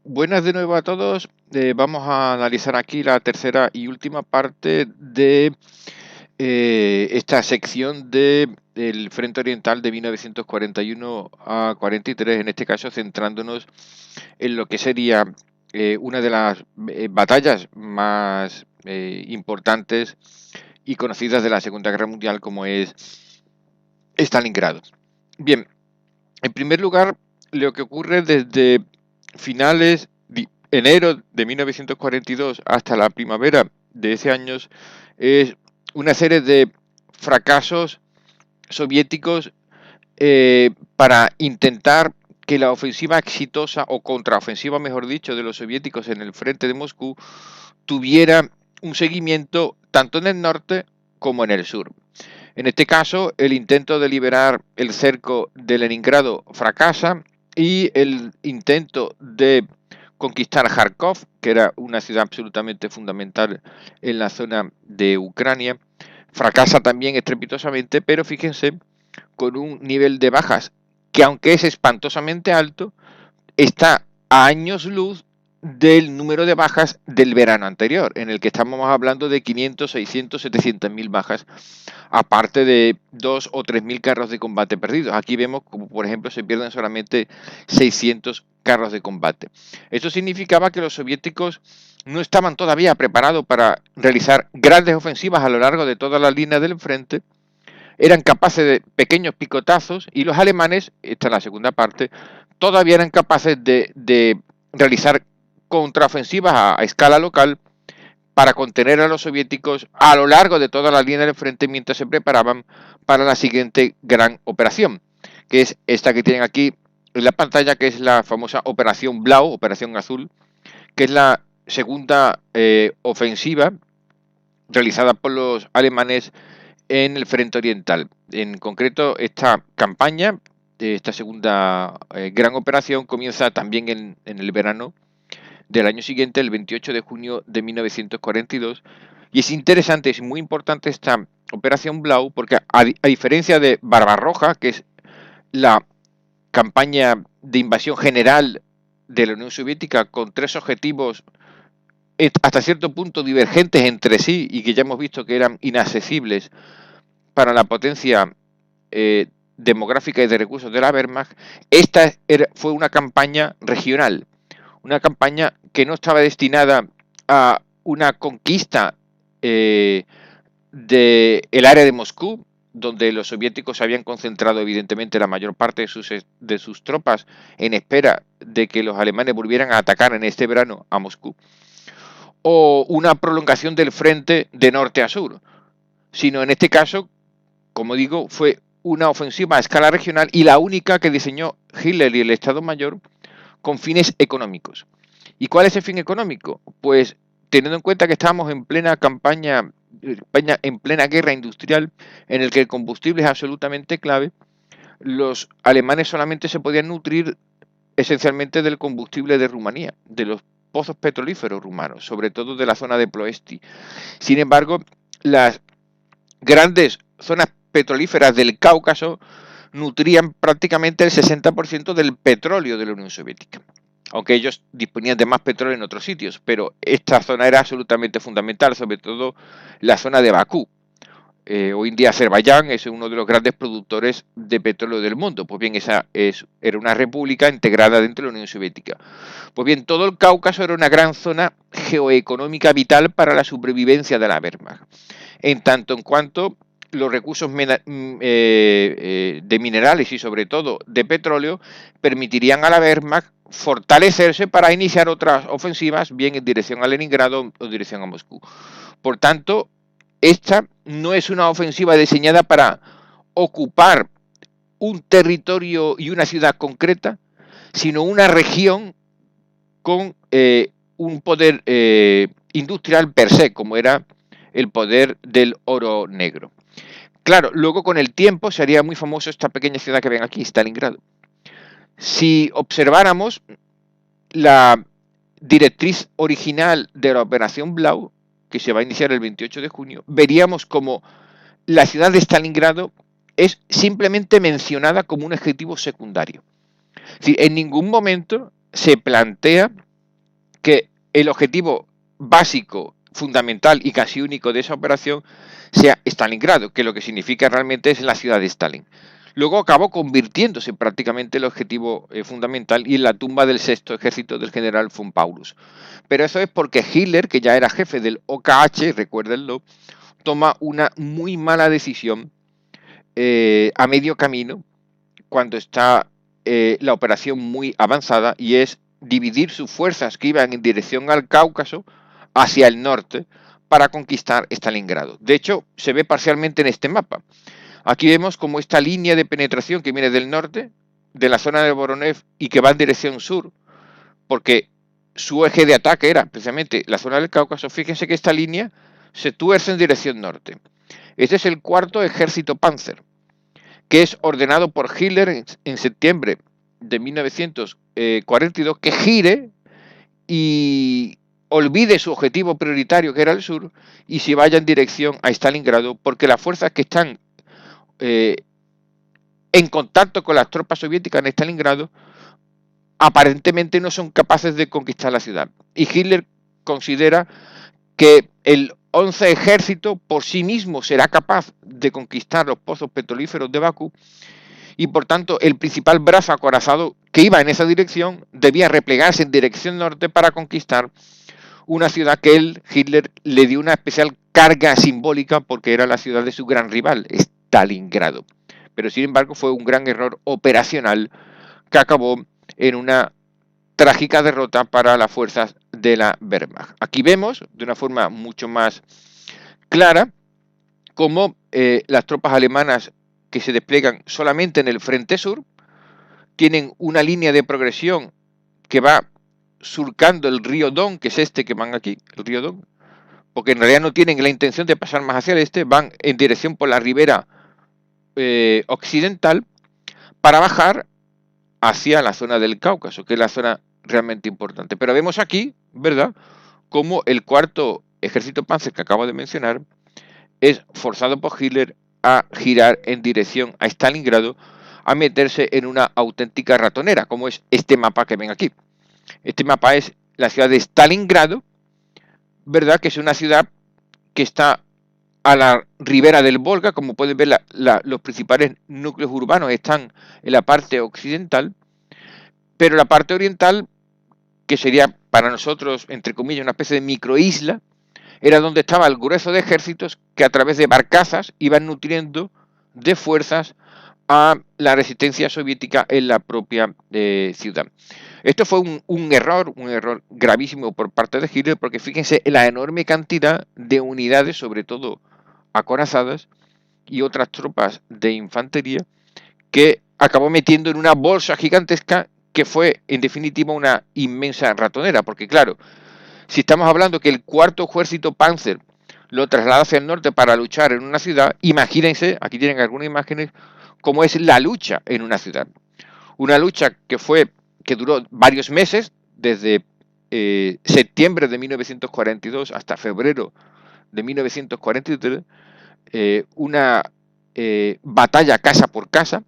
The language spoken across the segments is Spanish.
Buenas de nuevo a todos. Vamos a analizar aquí la tercera y última parte de esta sección de el Frente Oriental de 1941 a 43, en este caso centrándonos en lo que sería una de las batallas más importantes y conocidas de la Segunda Guerra Mundial, como es Stalingrado. Bien, en primer lugar, lo que ocurre desde finales de enero de 1942 hasta la primavera de ese año es una serie de fracasos soviéticos para intentar que la ofensiva exitosa o contraofensiva, mejor dicho, de los soviéticos en el frente de Moscú tuviera un seguimiento tanto en el norte como en el sur. En este caso, el intento de liberar el cerco de Leningrado fracasa y el intento de conquistar Kharkov, que era una ciudad absolutamente fundamental en la zona de Ucrania, fracasa también estrepitosamente, pero fíjense, con un nivel de bajas que aunque es espantosamente alto, está a años luz del número de bajas del verano anterior, en el que estamos hablando de 500, 600, 700.000 bajas, aparte de 2 o 3.000 carros de combate perdidos. Aquí vemos como, por ejemplo, se pierden solamente 600 carros de combate. Esto significaba que los soviéticos no estaban todavía preparados para realizar grandes ofensivas a lo largo de toda la línea del frente, eran capaces de pequeños picotazos y los alemanes, esta es la segunda parte, todavía eran capaces de realizar contraofensivas a escala local para contener a los soviéticos a lo largo de toda la línea del frente mientras se preparaban para la siguiente gran operación, que es esta que tienen aquí en la pantalla, que es la famosa Operación Blau, Operación Azul, que es la segunda ofensiva realizada por los alemanes en el frente oriental. En concreto, esta campaña, esta segunda gran operación, comienza también en el verano del año siguiente, el 28 de junio de 1942. Y es interesante, es muy importante esta operación Blau, porque a diferencia de Barbarroja, que es la campaña de invasión general de la Unión Soviética con tres objetivos hasta cierto punto divergentes entre sí y que ya hemos visto que eran inaccesibles para la potencia demográfica y de recursos de la Wehrmacht, fue una campaña regional, una campaña que no estaba destinada a una conquista del área de Moscú, donde los soviéticos habían concentrado evidentemente la mayor parte de sus tropas en espera de que los alemanes volvieran a atacar en este verano a Moscú, o una prolongación del frente de norte a sur, sino en este caso, como digo, fue una ofensiva a escala regional y la única que diseñó Hitler y el Estado Mayor con fines económicos. ¿Y cuál es el fin económico? Pues teniendo en cuenta que estábamos en plena campaña, en plena guerra industrial, en el que el combustible es absolutamente clave, los alemanes solamente se podían nutrir esencialmente del combustible de Rumanía, de los pozos petrolíferos rumanos, sobre todo de la zona de Ploesti. Sin embargo, las grandes zonas petrolíferas del Cáucaso nutrían prácticamente el 60% del petróleo de la Unión Soviética, aunque ellos disponían de más petróleo en otros sitios, pero esta zona era absolutamente fundamental, sobre todo la zona de Bakú. Hoy en día Azerbaiyán es uno de los grandes productores de petróleo del mundo. Pues bien, era una república integrada dentro de la Unión Soviética. Pues bien, todo el Cáucaso era una gran zona geoeconómica vital para la supervivencia de la Wehrmacht. En tanto en cuanto los recursos de minerales y sobre todo de petróleo permitirían a la Wehrmacht fortalecerse para iniciar otras ofensivas, bien en dirección a Leningrado o en dirección a Moscú. Por tanto, esta no es una ofensiva diseñada para ocupar un territorio y una ciudad concreta, sino una región con un poder industrial per se, como era el poder del oro negro. Claro, luego con el tiempo se haría muy famoso esta pequeña ciudad que ven aquí, Stalingrado. Si observáramos la directriz original de la Operación Blau, que se va a iniciar el 28 de junio, veríamos como la ciudad de Stalingrado es simplemente mencionada como un objetivo secundario. Es decir, en ningún momento se plantea que el objetivo básico, fundamental y casi único de esa operación sea Stalingrado, que lo que significa realmente es la ciudad de Stalin. Luego acabó convirtiéndose prácticamente el objetivo fundamental y en la tumba del sexto ejército del general von Paulus. Pero eso es porque Hitler, que ya era jefe del OKH, recuérdenlo, toma una muy mala decisión a medio camino cuando está la operación muy avanzada, y es dividir sus fuerzas que iban en dirección al Cáucaso hacia el norte para conquistar Stalingrado. De hecho, se ve parcialmente en este mapa. Aquí vemos como esta línea de penetración que viene del norte, de la zona de Voronezh, y que va en dirección sur, porque su eje de ataque era precisamente la zona del Cáucaso. Fíjense que esta línea se tuerce en dirección norte. Este es el cuarto ejército Panzer, que es ordenado por Hitler en septiembre de 1942 que gire y olvide su objetivo prioritario, que era el sur, y se vaya en dirección a Stalingrado, porque las fuerzas que están en contacto con las tropas soviéticas en Stalingrado aparentemente no son capaces de conquistar la ciudad. Y Hitler considera que el 11 ejército por sí mismo será capaz de conquistar los pozos petrolíferos de Bakú, y por tanto el principal brazo acorazado que iba en esa dirección debía replegarse en dirección norte para conquistar una ciudad que Hitler le dio una especial carga simbólica porque era la ciudad de su gran rival, Stalingrado. Pero sin embargo fue un gran error operacional que acabó en una trágica derrota para las fuerzas de la Wehrmacht. Aquí vemos de una forma mucho más clara cómo las tropas alemanas que se despliegan solamente en el frente sur tienen una línea de progresión que va surcando el río Don, que es este que van aquí, el río Don, porque en realidad no tienen la intención de pasar más hacia el este, van en dirección por la ribera occidental para bajar hacia la zona del Cáucaso, que es la zona realmente importante. Pero vemos aquí, ¿verdad?, como el cuarto ejército Panzer que acabo de mencionar es forzado por Hitler a girar en dirección a Stalingrado, a meterse en una auténtica ratonera, como es este mapa que ven aquí. Este mapa es la ciudad de Stalingrado, ¿verdad?, que es una ciudad que está a la ribera del Volga. Como pueden ver, los principales núcleos urbanos están en la parte occidental, pero la parte oriental, que sería para nosotros, entre comillas, una especie de microisla, era donde estaba el grueso de ejércitos que a través de barcazas iban nutriendo de fuerzas a la resistencia soviética en la propia ciudad. Esto fue un error gravísimo por parte de Hitler, porque fíjense en la enorme cantidad de unidades, sobre todo acorazadas y otras tropas de infantería, que acabó metiendo en una bolsa gigantesca que fue en definitiva una inmensa ratonera, porque claro, si estamos hablando que el cuarto ejército Panzer lo traslada hacia el norte para luchar en una ciudad, imagínense, aquí tienen algunas imágenes, cómo es la lucha en una ciudad. Una lucha que duró varios meses, desde septiembre de 1942 hasta febrero de 1943, una batalla casa por casa,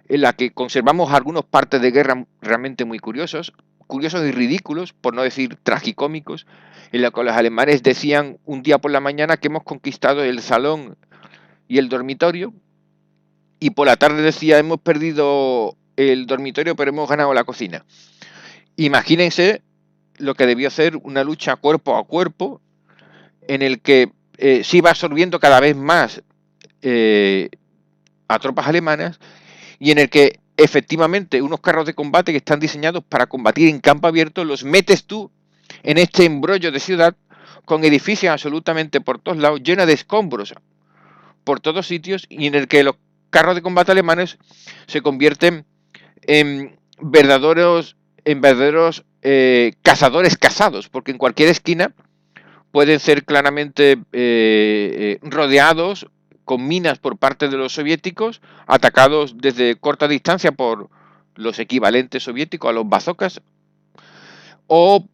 en la que conservamos algunos partes de guerra realmente muy curiosos y ridículos, por no decir tragicómicos, en la que los alemanes decían un día por la mañana que hemos conquistado el salón y el dormitorio, y por la tarde decía hemos perdido el dormitorio pero hemos ganado la cocina. Imagínense lo que debió ser una lucha cuerpo a cuerpo, en el que se iba absorbiendo cada vez más a tropas alemanas, y en el que efectivamente unos carros de combate que están diseñados para combatir en campo abierto los metes tú en este embrollo de ciudad, con edificios absolutamente por todos lados, llenos de escombros por todos sitios, y en el que los carros de combate alemanes se convierten en verdaderos cazadores casados, porque en cualquier esquina pueden ser claramente rodeados con minas por parte de los soviéticos, atacados desde corta distancia por los equivalentes soviéticos a los bazookas, o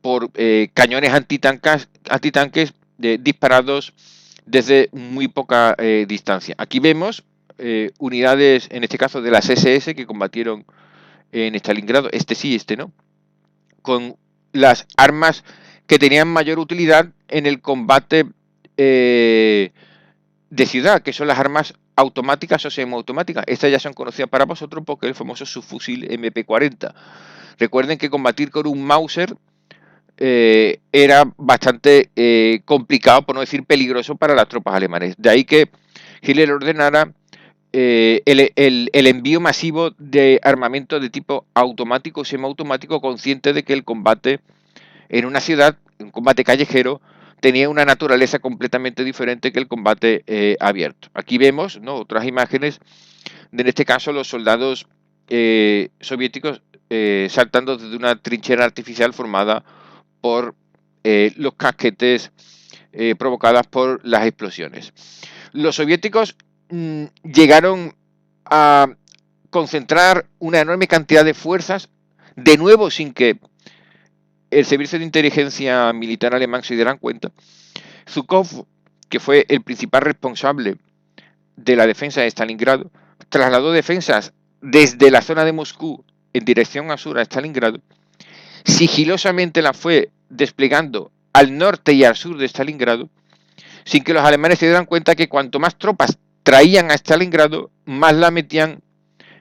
por cañones antitanques disparados desde muy poca distancia. Aquí vemos unidades, en este caso de las SS, que combatieron en Stalingrado, este sí, este no, con las armas que tenían mayor utilidad en el combate de ciudad, que son las armas automáticas o semiautomáticas. Estas ya son conocidas para vosotros porque es el famoso subfusil MP40. Recuerden que combatir con un Mauser era bastante complicado, por no decir peligroso, para las tropas alemanas. De ahí que Hitler ordenara el envío masivo de armamento de tipo automático o semiautomático, consciente de que el combate en una ciudad, un combate callejero, tenía una naturaleza completamente diferente que el combate abierto. Aquí vemos, ¿no?, otras imágenes de, en este caso, los soldados soviéticos saltando desde una trinchera artificial formada por los casquetes provocadas por las explosiones. Los soviéticos llegaron a concentrar una enorme cantidad de fuerzas, de nuevo sin que el servicio de inteligencia militar alemán se dieran cuenta. Zhukov, que fue el principal responsable de la defensa de Stalingrado, trasladó defensas desde la zona de Moscú en dirección al sur a Stalingrado. Sigilosamente la fue desplegando al norte y al sur de Stalingrado, sin que los alemanes se dieran cuenta que cuanto más tropas traían a Stalingrado, más la metían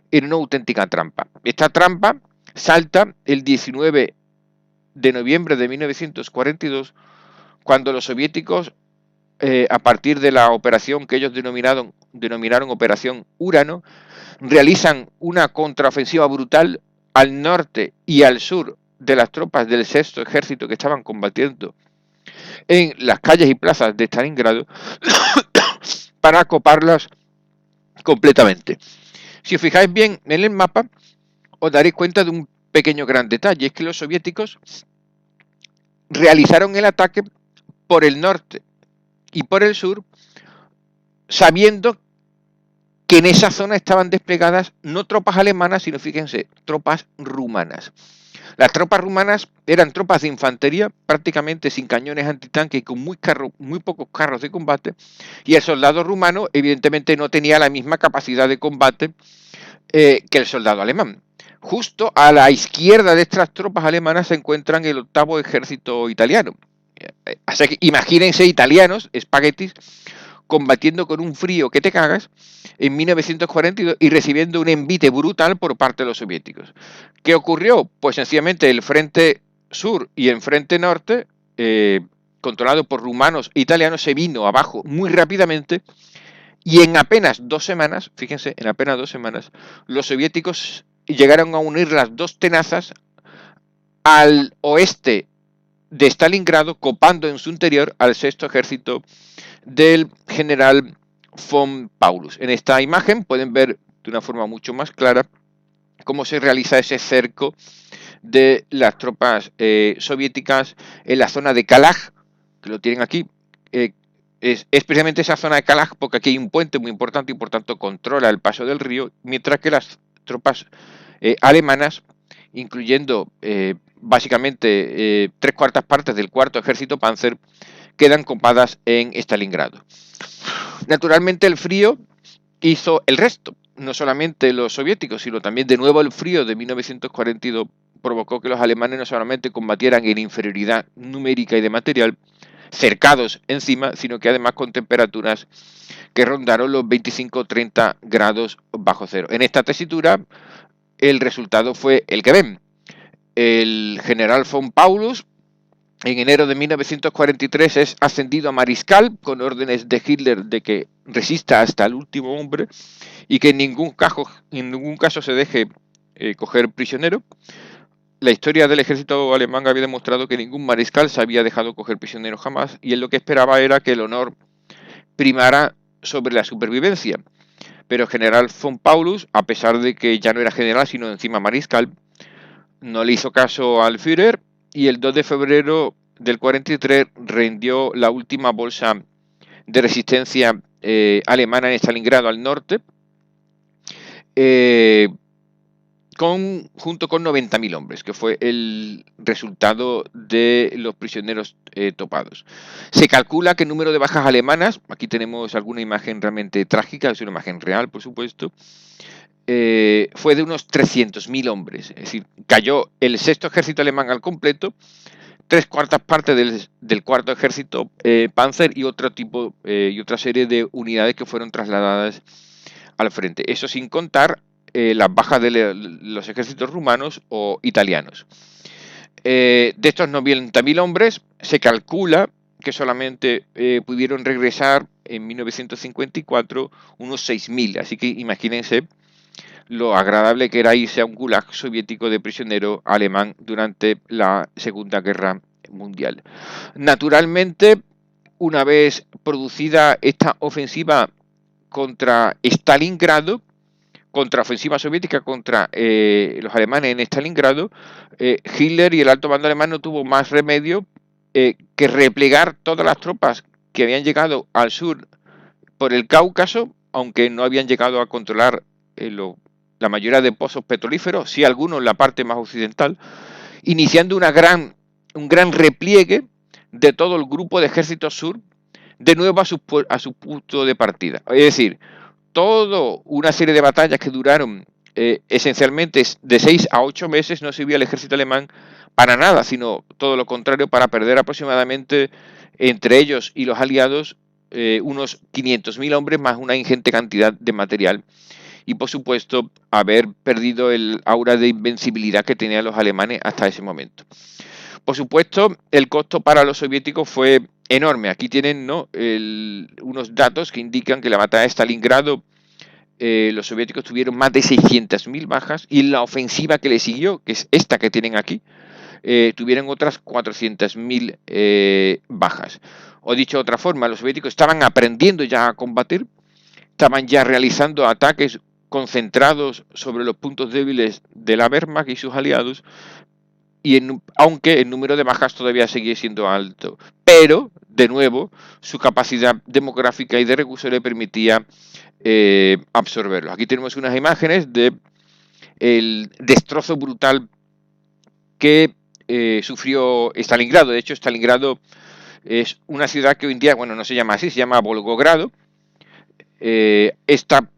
en una auténtica trampa. Esta trampa salta el 19 de noviembre de 1942, cuando los soviéticos, a partir de la operación que ellos denominaron Operación Urano, realizan una contraofensiva brutal al norte y al sur de las tropas del Sexto Ejército que estaban combatiendo en las calles y plazas de Stalingrado para acoparlas completamente. Si os fijáis bien en el mapa, os daréis cuenta de un pequeño gran detalle, es que los soviéticos realizaron el ataque por el norte y por el sur, sabiendo que en esa zona estaban desplegadas no tropas alemanas, sino, fíjense, tropas rumanas. Las tropas rumanas eran tropas de infantería, prácticamente sin cañones antitanque y con muy pocos carros de combate, y el soldado rumano evidentemente no tenía la misma capacidad de combate que el soldado alemán. Justo a la izquierda de estas tropas alemanas se encuentran el 8º ejército italiano. Así que imagínense italianos, espaguetis, combatiendo con un frío que te cagas en 1942 y recibiendo un envite brutal por parte de los soviéticos. ¿Qué ocurrió? Pues sencillamente el frente sur y el frente norte, controlado por rumanos e italianos, se vino abajo muy rápidamente, y en apenas 2 semanas, fíjense, en apenas 2 semanas, los soviéticos llegaron a unir las dos tenazas al oeste de Stalingrado, copando en su interior al Sexto Ejército del general von Paulus. En esta imagen pueden ver de una forma mucho más clara cómo se realiza ese cerco de las tropas soviéticas en la zona de Kalag, que lo tienen aquí. Es precisamente esa zona de Kalag porque aquí hay un puente muy importante y por tanto controla el paso del río, mientras que las tropas alemanas, incluyendo básicamente 3/4 partes del 4º ejército Panzer, quedan copadas en Stalingrado. Naturalmente el frío hizo el resto, no solamente los soviéticos, sino también de nuevo el frío de 1942 provocó que los alemanes no solamente combatieran en inferioridad numérica y de material, cercados encima, sino que además con temperaturas que rondaron los 25-30 grados bajo cero. En esta tesitura, el resultado fue el que ven. El general von Paulus, en enero de 1943, es ascendido a mariscal con órdenes de Hitler de que resista hasta el último hombre y que en ningún caso se deje coger prisionero. La historia del ejército alemán había demostrado que ningún mariscal se había dejado coger prisionero jamás, y él lo que esperaba era que el honor primara sobre la supervivencia. Pero el general von Paulus, a pesar de que ya no era general sino encima mariscal, no le hizo caso al Führer, y el 2 de febrero del 43 rindió la última bolsa de resistencia alemana en Stalingrado al norte, junto con 90.000 hombres, que fue el resultado de los prisioneros topados. Se calcula que el número de bajas alemanas, aquí tenemos alguna imagen realmente trágica, es una imagen real, por supuesto, fue de unos 300.000 hombres. Es decir, cayó el sexto ejército alemán al completo, 3/4 partes del cuarto ejército Panzer y otro tipo y otra serie de unidades que fueron trasladadas al frente. Eso sin contar las bajas de los ejércitos rumanos o italianos. De estos 90.000 hombres, se calcula que solamente pudieron regresar en 1954 unos 6.000. Así que imagínense lo agradable que era irse a un gulag soviético de prisionero alemán durante la Segunda Guerra Mundial. Naturalmente, una vez producida esta ofensiva contra Stalingrado, contraofensiva soviética contra los alemanes en Stalingrado, Hitler y el alto mando alemán no tuvo más remedio que replegar todas las tropas que habían llegado al sur por el Cáucaso, aunque no habían llegado a controlar la mayoría de pozos petrolíferos, sí algunos en la parte más occidental, iniciando un gran repliegue de todo el grupo de ejército sur de nuevo a su punto de partida. Es decir, toda una serie de batallas que duraron esencialmente de 6 a 8 meses no sirvió al ejército alemán para nada, sino todo lo contrario, para perder aproximadamente entre ellos y los aliados unos 500.000 hombres más una ingente cantidad de material y por supuesto haber perdido el aura de invencibilidad que tenían los alemanes hasta ese momento. Por supuesto, el costo para los soviéticos fue enorme. Aquí tienen unos datos que indican que la batalla de Stalingrado los soviéticos tuvieron más de 600.000 bajas y en la ofensiva que le siguió, que es esta que tienen aquí, tuvieron otras 400.000 bajas. O dicho de otra forma, los soviéticos estaban aprendiendo ya a combatir, estaban ya realizando ataques concentrados sobre los puntos débiles de la Wehrmacht y sus aliados, aunque el número de bajas todavía seguía siendo alto. Pero, de nuevo, su capacidad demográfica y de recursos le permitía absorberlos. Aquí tenemos unas imágenes de el destrozo brutal que sufrió Stalingrado. De hecho, Stalingrado es una ciudad que hoy en día, bueno, no se llama así, se llama Volgogrado. Está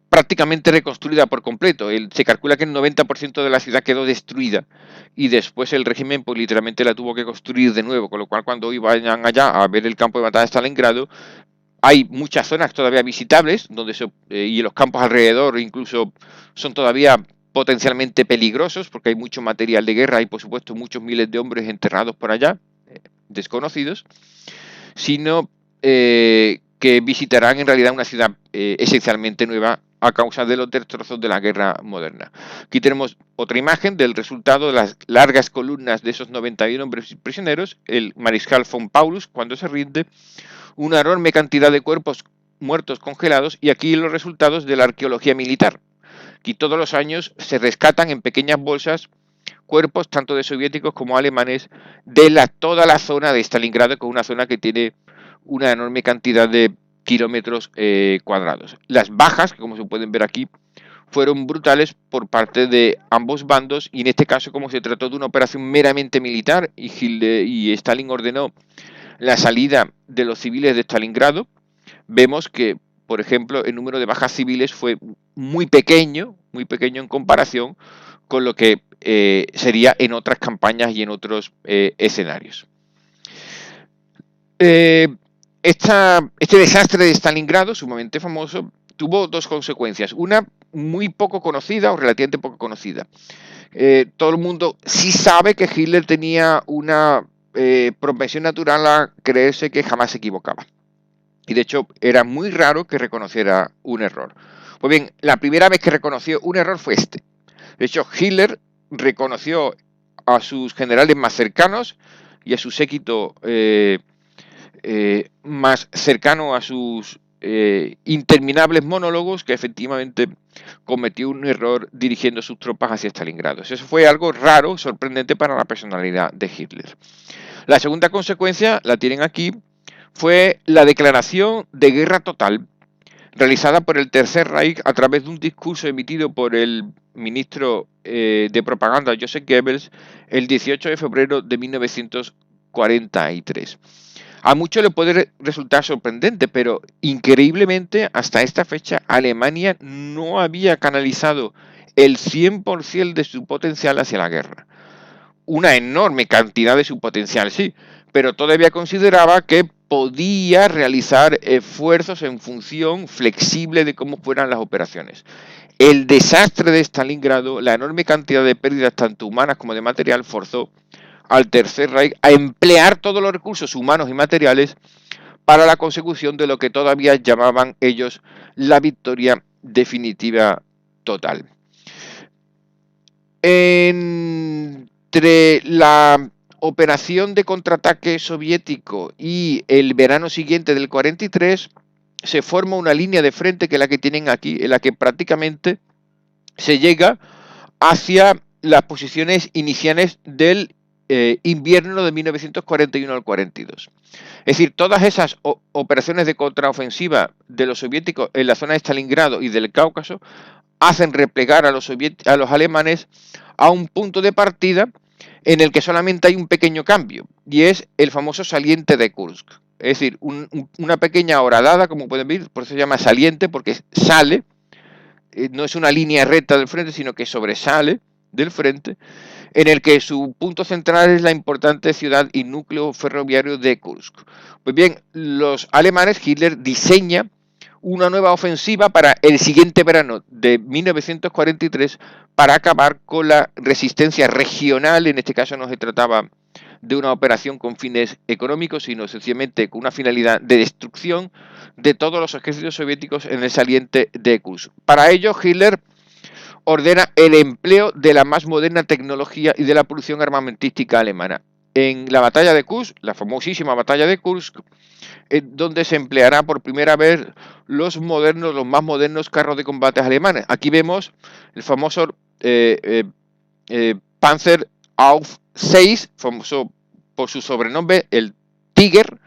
prácticamente reconstruida por completo. Se calcula que el 90% de la ciudad quedó destruida y después el régimen pues literalmente la tuvo que construir de nuevo, con lo cual cuando hoy vayan allá a ver el campo de batalla de Stalingrado, hay muchas zonas todavía visitables donde y los campos alrededor incluso son todavía potencialmente peligrosos porque hay mucho material de guerra y por supuesto muchos miles de hombres enterrados por allá, desconocidos, sino que visitarán en realidad una ciudad esencialmente nueva a causa de los destrozos de la guerra moderna. Aquí tenemos otra imagen del resultado de las largas columnas de esos 91 hombres prisioneros, el mariscal von Paulus cuando se rinde, una enorme cantidad de cuerpos muertos congelados y aquí los resultados de la arqueología militar. Aquí todos los años se rescatan en pequeñas bolsas cuerpos tanto de soviéticos como alemanes de toda la zona de Stalingrado, que es una zona que tiene una enorme cantidad de kilómetros cuadrados. Las bajas, que como se pueden ver aquí, fueron brutales por parte de ambos bandos y en este caso, como se trató de una operación meramente militar y Stalin ordenó la salida de los civiles de Stalingrado, vemos que, por ejemplo, el número de bajas civiles fue muy pequeño en comparación con lo que sería en otras campañas y en otros escenarios. Este desastre de Stalingrado, sumamente famoso, tuvo dos consecuencias. Una muy poco conocida o relativamente poco conocida. Todo el mundo sí sabe que Hitler tenía una propensión natural a creerse que jamás se equivocaba. Y de hecho era muy raro que reconociera un error. Pues bien, la primera vez que reconoció un error fue este. De hecho, Hitler reconoció a sus generales más cercanos y a su séquito más cercano a sus interminables monólogos que efectivamente cometió un error dirigiendo sus tropas hacia Stalingrado. Eso fue algo raro, sorprendente para la personalidad de Hitler. La segunda consecuencia, la tienen aquí, fue la declaración de guerra total realizada por el Tercer Reich a través de un discurso emitido por el ministro de propaganda Joseph Goebbels el 18 de febrero de 1943. A muchos le puede resultar sorprendente, pero increíblemente hasta esta fecha Alemania no había canalizado el 100% de su potencial hacia la guerra. Una enorme cantidad de su potencial, sí, pero todavía consideraba que podía realizar esfuerzos en función flexible de cómo fueran las operaciones. El desastre de Stalingrado, la enorme cantidad de pérdidas tanto humanas como de material, forzó al Tercer Reich a emplear todos los recursos humanos y materiales para la consecución de lo que todavía llamaban ellos la victoria definitiva total. Entre la operación de contraataque soviético y el verano siguiente del 43 se forma una línea de frente, que es la que tienen aquí, en la que prácticamente se llega hacia las posiciones iniciales del invierno de 1941 al 42. Es decir, todas esas operaciones de contraofensiva de los soviéticos en la zona de Stalingrado y del Cáucaso hacen replegar a los alemanes a un punto de partida en el que solamente hay un pequeño cambio, y es el famoso saliente de Kursk. Es decir, una pequeña horadada, como pueden ver, por eso se llama saliente, porque sale, no es una línea recta del frente, sino que sobresale del frente, en el que su punto central es la importante ciudad y núcleo ferroviario de Kursk. Pues bien, los alemanes, Hitler diseña una nueva ofensiva para el siguiente verano de 1943 para acabar con la resistencia regional. En este caso no se trataba de una operación con fines económicos, sino sencillamente con una finalidad de destrucción de todos los ejércitos soviéticos en el saliente de Kursk. Para ello, Hitler ordena el empleo de la más moderna tecnología y de la producción armamentística alemana. En la batalla de Kursk, la famosísima batalla de Kursk, donde se empleará por primera vez los más modernos carros de combate alemanes. Aquí vemos el famoso Panzer Auf 6, famoso por su sobrenombre, el Tiger,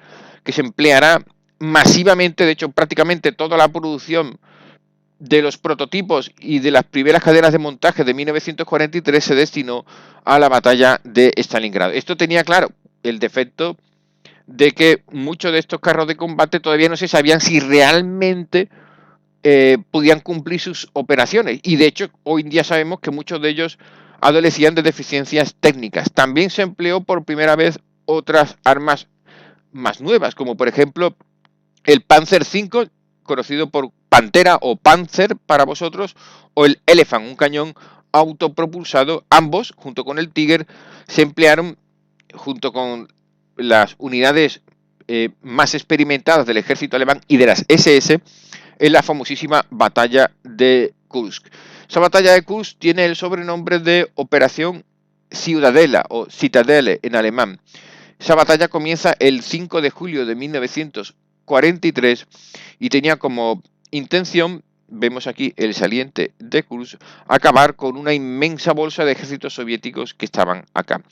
que se empleará masivamente. De hecho, prácticamente toda la producción de los prototipos y de las primeras cadenas de montaje de 1943 se destinó a la batalla de Stalingrado. Esto tenía, claro, el defecto de que muchos de estos carros de combate todavía no se sabían si realmente podían cumplir sus operaciones. Y de hecho, hoy en día sabemos que muchos de ellos adolecían de deficiencias técnicas. También se empleó por primera vez otras armas más nuevas, como por ejemplo el Panzer V, conocido por Pantera o Panzer para vosotros, o el Elephant, un cañón autopropulsado. Ambos, junto con el Tiger, se emplearon junto con las unidades más experimentadas del ejército alemán y de las SS en la famosísima batalla de Kursk. Esa batalla de Kursk tiene el sobrenombre de Operación Ciudadela o Citadelle en alemán. Esa batalla comienza el 5 de julio de 1943 y tenía como intención, vemos aquí el saliente de Kursk, acabar con una inmensa bolsa de ejércitos soviéticos que estaban acá.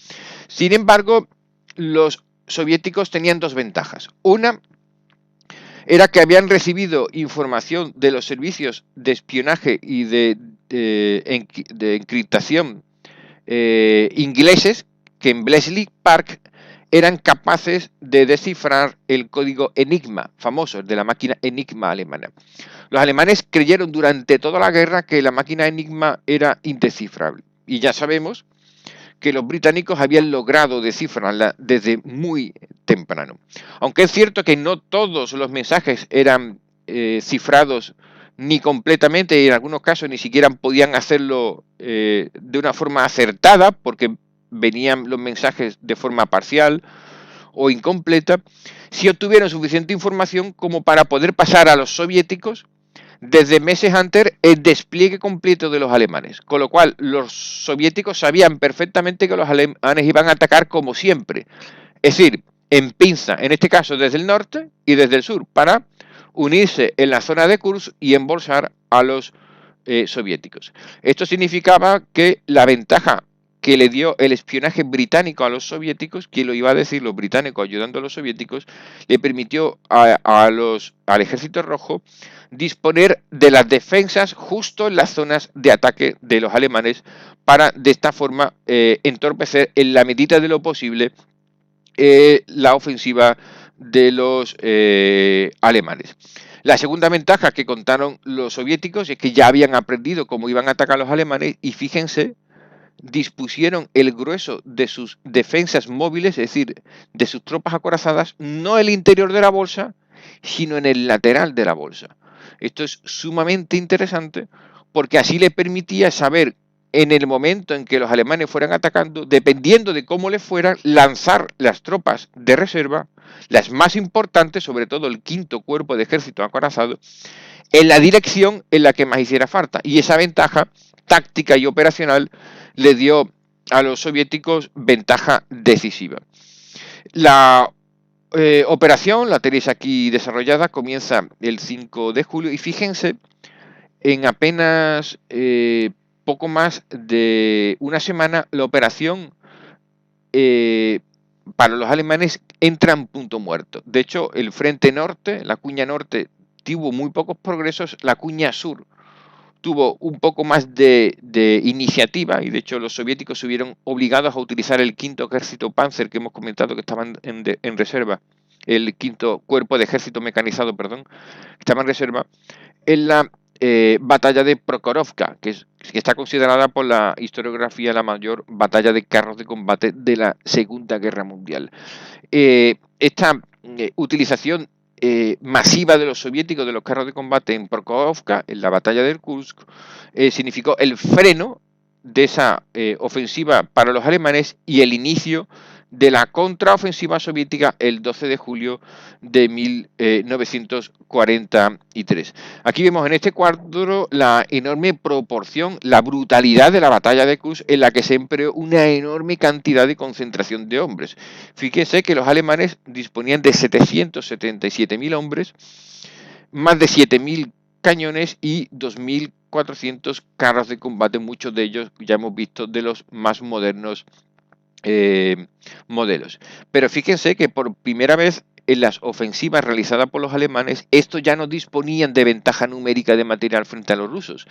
Sin embargo, los soviéticos tenían dos ventajas. Una era que habían recibido información de los servicios de espionaje y de encriptación ingleses, que en Bletchley Park eran capaces de descifrar el código Enigma, famoso, de la máquina Enigma alemana. Los alemanes creyeron durante toda la guerra que la máquina Enigma era indescifrable. Y ya sabemos que los británicos habían logrado descifrarla desde muy temprano. Aunque es cierto que no todos los mensajes eran cifrados ni completamente, y en algunos casos ni siquiera podían hacerlo de una forma acertada, porque venían los mensajes de forma parcial o incompleta, sí obtuvieron suficiente información como para poder pasar a los soviéticos desde meses antes el despliegue completo de los alemanes, con lo cual los soviéticos sabían perfectamente que los alemanes iban a atacar como siempre, es decir, en pinza, en este caso desde el norte y desde el sur, para unirse en la zona de Kursk y embolsar a los soviéticos. Esto significaba que la ventaja que le dio el espionaje británico a los soviéticos, que lo iba a decir, los británicos ayudando a los soviéticos, le permitió al ejército rojo disponer de las defensas justo en las zonas de ataque de los alemanes para de esta forma entorpecer en la medida de lo posible la ofensiva de los alemanes. La segunda ventaja que contaron los soviéticos es que ya habían aprendido cómo iban a atacar los alemanes y fíjense, dispusieron el grueso de sus defensas móviles, es decir, de sus tropas acorazadas, no en el interior de la bolsa, sino en el lateral de la bolsa. Esto es sumamente interesante porque así le permitía saber en el momento en que los alemanes fueran atacando, dependiendo de cómo les fueran, lanzar las tropas de reserva, las más importantes, sobre todo el quinto cuerpo de ejército acorazado, en la dirección en la que más hiciera falta. Y esa ventaja táctica y operacional le dio a los soviéticos ventaja decisiva. La operación, la tenéis aquí desarrollada, comienza el 5 de julio y fíjense, en apenas poco más de una semana, la operación para los alemanes entra en punto muerto. De hecho, el frente norte, la cuña norte, tuvo muy pocos progresos, la cuña sur tuvo un poco más de iniciativa y de hecho los soviéticos se vieron obligados a utilizar el quinto ejército Panzer que hemos comentado que estaban en reserva, el quinto cuerpo de ejército mecanizado, perdón, estaba en reserva, en la batalla de Prokhorovka, que está considerada por la historiografía la mayor batalla de carros de combate de la Segunda Guerra Mundial. Esta utilización masiva de los soviéticos de los carros de combate en Prokhorovka, en la batalla del Kursk, significó el freno de esa ofensiva para los alemanes y el inicio de la contraofensiva soviética el 12 de julio de 1943. Aquí vemos en este cuadro la enorme proporción, la brutalidad de la batalla de Kursk, en la que se empleó una enorme cantidad de concentración de hombres. Fíjese que los alemanes disponían de 777.000 hombres, más de 7.000 cañones y 2.400 carros de combate, muchos de ellos ya hemos visto de los más modernos modelos. Pero fíjense que por primera vez en las ofensivas realizadas por los alemanes, estos ya no disponían de ventaja numérica de material frente a los rusos,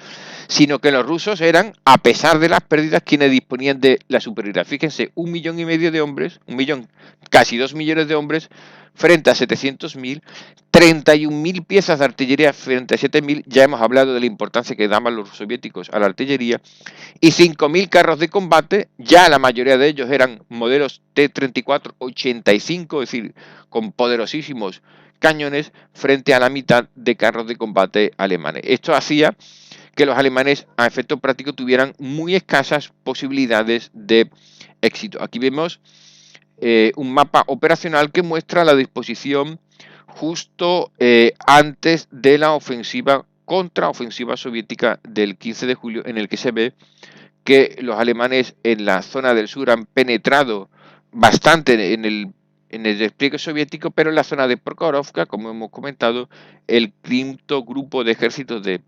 sino que los rusos eran, a pesar de las pérdidas, quienes disponían de la superioridad. Fíjense, 1,5 millones de hombres, casi 2 millones de hombres, frente a 700.000, 31.000 piezas de artillería frente a 7.000, ya hemos hablado de la importancia que daban los soviéticos a la artillería, y 5.000 carros de combate, ya la mayoría de ellos eran modelos T-34-85, es decir, con poderosísimos cañones frente a la mitad de carros de combate alemanes. Esto hacía que los alemanes a efecto práctico tuvieran muy escasas posibilidades de éxito. Aquí vemos un mapa operacional que muestra la disposición justo antes de la contraofensiva soviética del 15 de julio, en el que se ve que los alemanes en la zona del sur han penetrado bastante en el despliegue soviético, pero en la zona de Prokhorovka, como hemos comentado, el quinto grupo de ejércitos de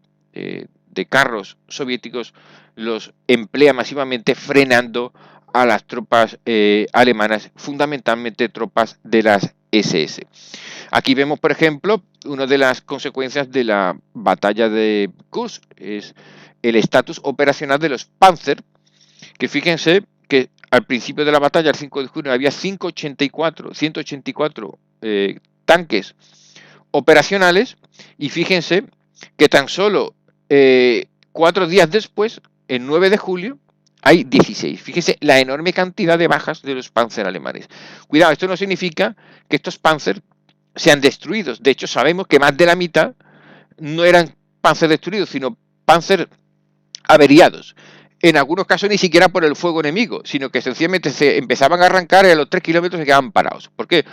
carros soviéticos los emplea masivamente frenando a las tropas alemanas, fundamentalmente tropas de las SS. Aquí vemos, por ejemplo, una de las consecuencias de la batalla de Kursk, es el estatus operacional de los Panzer, que fíjense que al principio de la batalla, el 5 de junio, había 184 tanques operacionales, y fíjense que tan solo 4 días después, el 9 de julio, hay 16. Fíjense la enorme cantidad de bajas de los Panzer alemanes. Cuidado, esto no significa que estos Panzer sean destruidos. De hecho, sabemos que más de la mitad no eran Panzer destruidos, sino Panzer averiados. En algunos casos ni siquiera por el fuego enemigo, sino que sencillamente se empezaban a arrancar y a los 3 kilómetros se quedaban parados. ¿Por qué?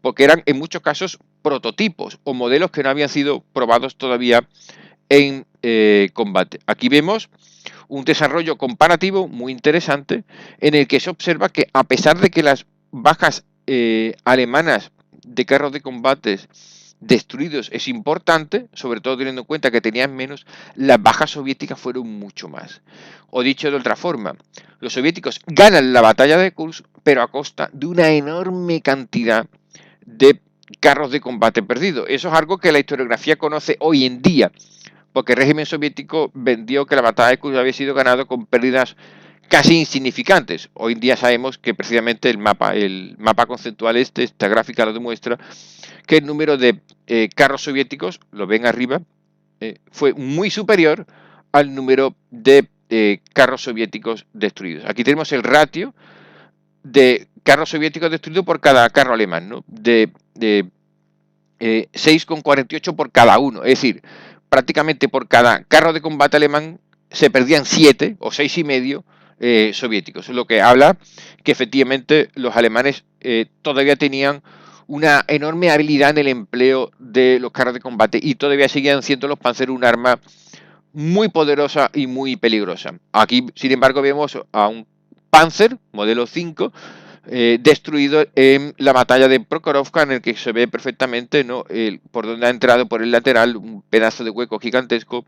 Porque eran en muchos casos prototipos o modelos que no habían sido probados todavía en combate. Aquí vemos un desarrollo comparativo muy interesante en el que se observa que a pesar de que las bajas alemanas de carros de combate destruidos es importante, sobre todo teniendo en cuenta que tenían menos, las bajas soviéticas fueron mucho más. O dicho de otra forma, los soviéticos ganan la batalla de Kursk, pero a costa de una enorme cantidad de carros de combate perdidos. Eso es algo que la historiografía conoce hoy en día, porque el régimen soviético vendió que la batalla de Kursk había sido ganada con pérdidas casi insignificantes. Hoy en día sabemos que precisamente el mapa conceptual esta gráfica lo demuestra, que el número de carros soviéticos, lo ven arriba, fue muy superior al número de carros soviéticos destruidos. Aquí tenemos el ratio de carros soviéticos destruidos por cada carro alemán, ¿no? De 6,48 por cada uno. Es decir, prácticamente por cada carro de combate alemán se perdían 7 o 6,5 soviéticos. Lo que habla que efectivamente los alemanes todavía tenían una enorme habilidad en el empleo de los carros de combate y todavía seguían siendo los Panzer un arma muy poderosa y muy peligrosa. Aquí, sin embargo, vemos a un Panzer modelo 5 destruido en la batalla de Prokhorovka, en el que se ve perfectamente, ¿no?, por donde ha entrado por el lateral un pedazo de hueco gigantesco,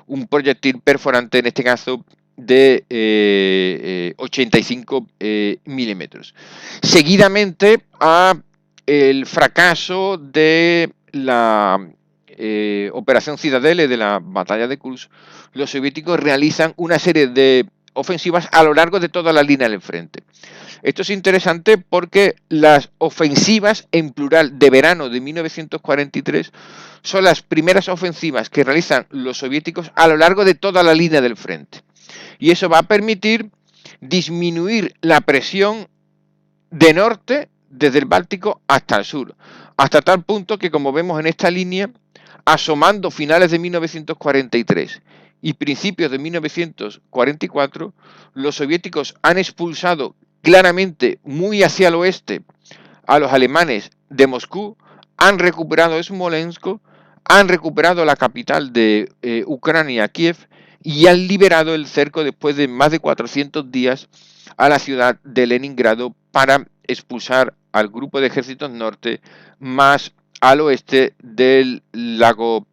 un proyectil perforante, en este caso de 85 milímetros. Seguidamente a el fracaso de la Operación Citadelle, de la batalla de Kursk, los soviéticos realizan una serie de ofensivas a lo largo de toda la línea del frente. Esto es interesante porque las ofensivas en plural de verano de 1943 son las primeras ofensivas que realizan los soviéticos a lo largo de toda la línea del frente. Y eso va a permitir disminuir la presión de norte desde el Báltico hasta el sur, hasta tal punto que, como vemos en esta línea, asomando finales de 1943 y principios de 1944, los soviéticos han expulsado claramente muy hacia el oeste a los alemanes de Moscú, han recuperado Smolensk, han recuperado la capital de Ucrania, Kiev, y han liberado el cerco después de más de 400 días a la ciudad de Leningrado para expulsar al grupo de ejércitos norte más al oeste del lago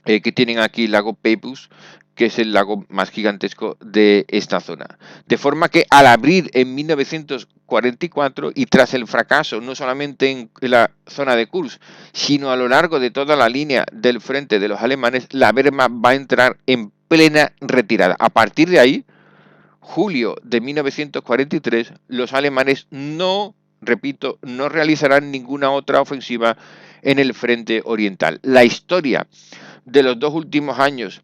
que tienen aquí, el lago Peipus, que es el lago más gigantesco de esta zona. De forma que al abrir en 1944 y tras el fracaso no solamente en la zona de Kursk, sino a lo largo de toda la línea del frente de los alemanes, la Wehrmacht va a entrar en plena retirada. A partir de ahí, julio de 1943, los alemanes no, repito, no realizarán ninguna otra ofensiva en el frente oriental. La historia de los dos últimos años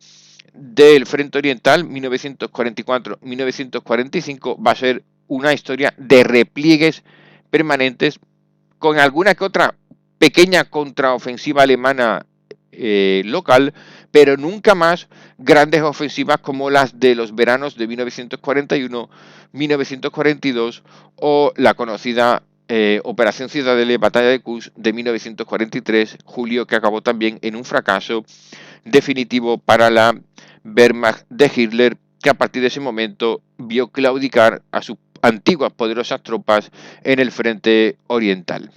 del frente oriental, 1944-1945, va a ser una historia de repliegues permanentes con alguna que otra pequeña contraofensiva alemana local, pero nunca más grandes ofensivas como las de los veranos de 1941, 1942 o la conocida Operación Citadelle, Batalla de Kursk de 1943, julio, que acabó también en un fracaso definitivo para la Wehrmacht de Hitler, que a partir de ese momento vio claudicar a sus antiguas poderosas tropas en el frente oriental.